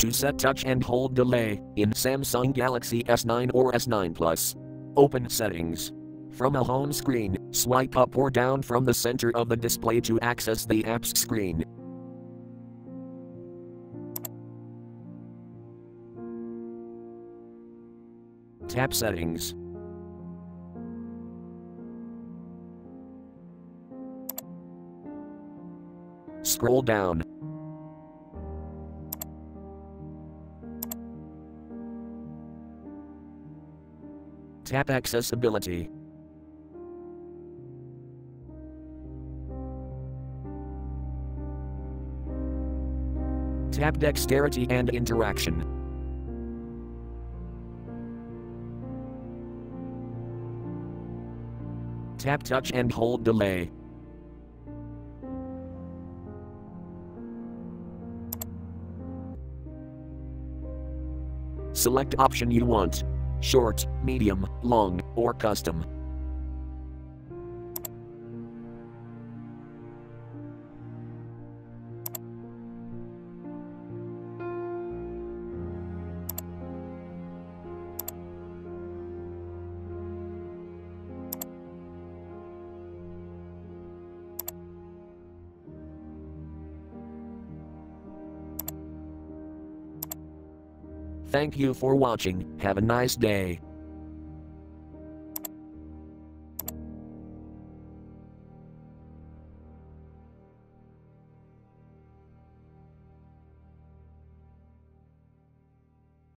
To set touch and hold delay in Samsung Galaxy S9 or S9 Plus. Open Settings. From a home screen, swipe up or down from the center of the display to access the apps screen. Tap Settings. Scroll down. Tap Accessibility. Tap Dexterity and Interaction. Tap Touch and hold delay. Select option you want. Short, medium, long, or custom. Thank you for watching. Have a nice day.